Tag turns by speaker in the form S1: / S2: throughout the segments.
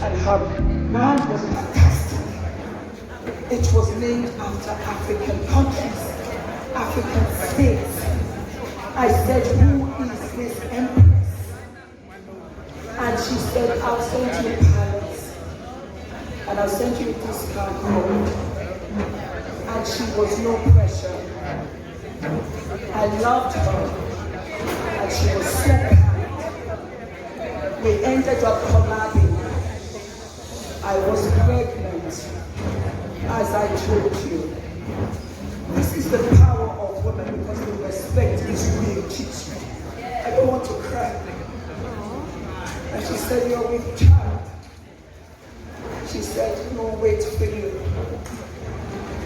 S1: and her brand was fantastic. It was named after African countries, African states. I said, who is this empress? And she said, I'll send you palettes, and I'll send you this card code. And she was no pressure. I loved her, and she was so kind. We ended up collabing. I was pregnant, as I told you. This is the power of women, because the respect is real, Chichi. I don't want to cry. And she said, you're with child. She said, no, wait for you.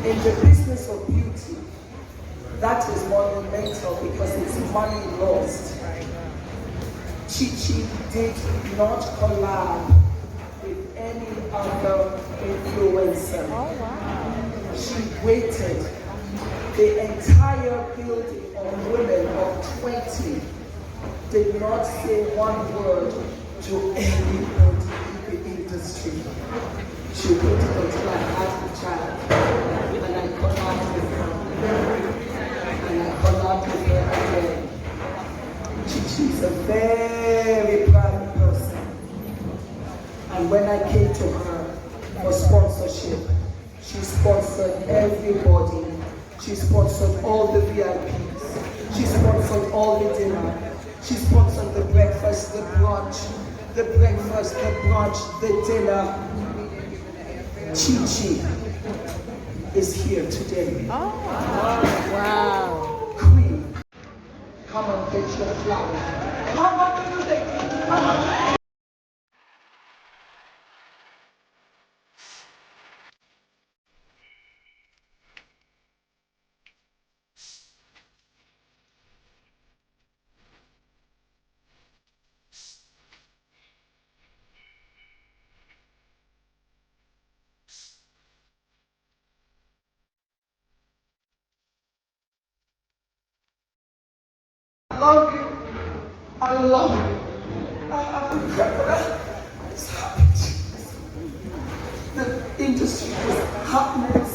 S1: In the business of beauty, that is monumental because it's money lost. Chichi did not collab with any other influencer.
S2: Oh, wow.
S1: She waited. The entire building of women of 20 did not say one word to anybody in the industry. She waited until I had the child, and I collabed with her, and I collabed with her again. She's a very proud person. And when I came to her for sponsorship, she sponsored everybody. She sponsored all the VIPs. She sponsored all the dinner. She sponsored the breakfast, the brunch, the dinner. Chichi is here today.
S2: Oh, wow.
S1: Queen, come and get your flowers. Come on, music. Come on. I love you. I love you. It's happened. The industry was happiness,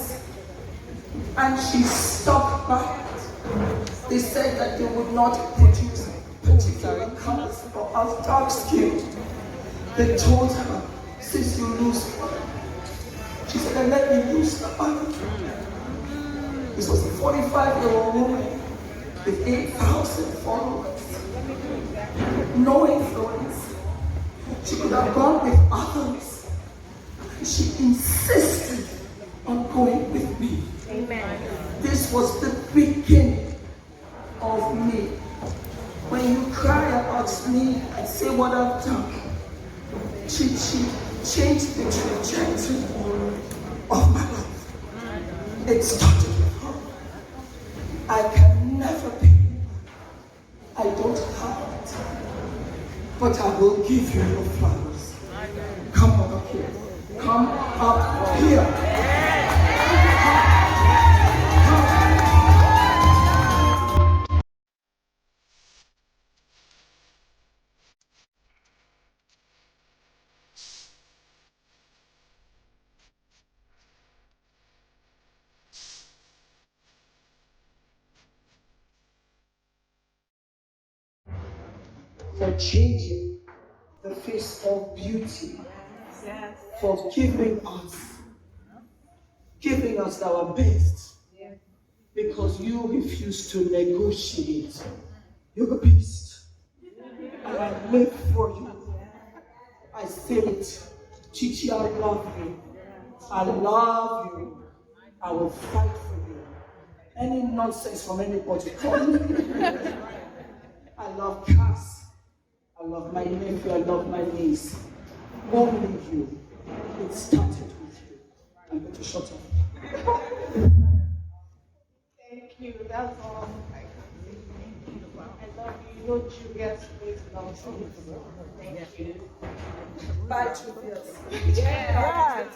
S1: and she stuck by it. They said that they would not produce particular colors for us dark skinned. They told her, since you lose one, she said, then let me lose the other. This was a 45-year-old woman with 8,000 followers, no influence. She could have gone with others. She insisted on going with me.
S2: Amen.
S1: This was the beginning of me. When you cry about me and say what I've done, she changed the trajectory of my life. It started with her. I can never pay you back. I don't have it. But I will give you your flowers. Come up here. Come up here. For changing the face of beauty,
S2: Yes.
S1: for giving us our best, because you refuse to negotiate. You're a beast, and I live for you. I say it, Chichi, I love you. I love you. I will fight for you. Any nonsense from anybody, call me. I love Cass. I love my nephew, I love my niece. Only you. It started with you. I'm going to shut up.
S2: Thank you. That's all I can say. I love you. You know Julia's place loves you. Thank you.
S1: Bye, Julius.
S2: Yeah.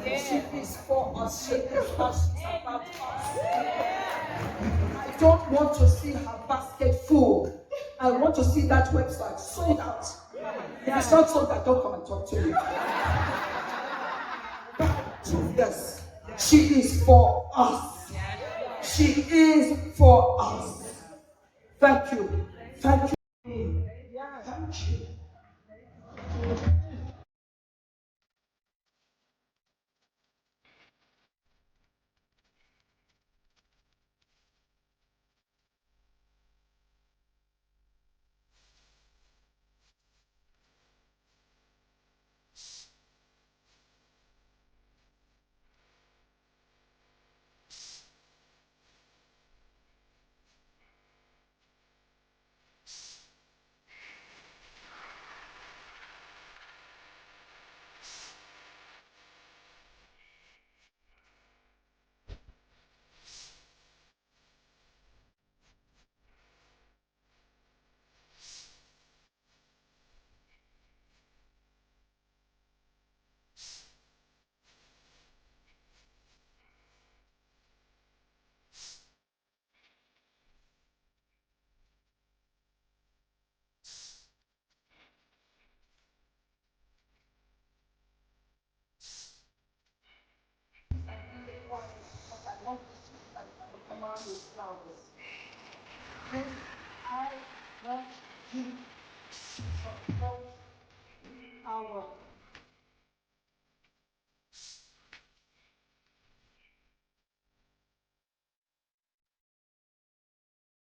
S1: She is for us. She is us. She's about us. I don't want to see her basket full. I want to see that website sold out. Yeah. If it's not so, that don't come and talk to me. Yes, she is for us. She is for us. Thank you. Thank you. Thank you. I want you to support our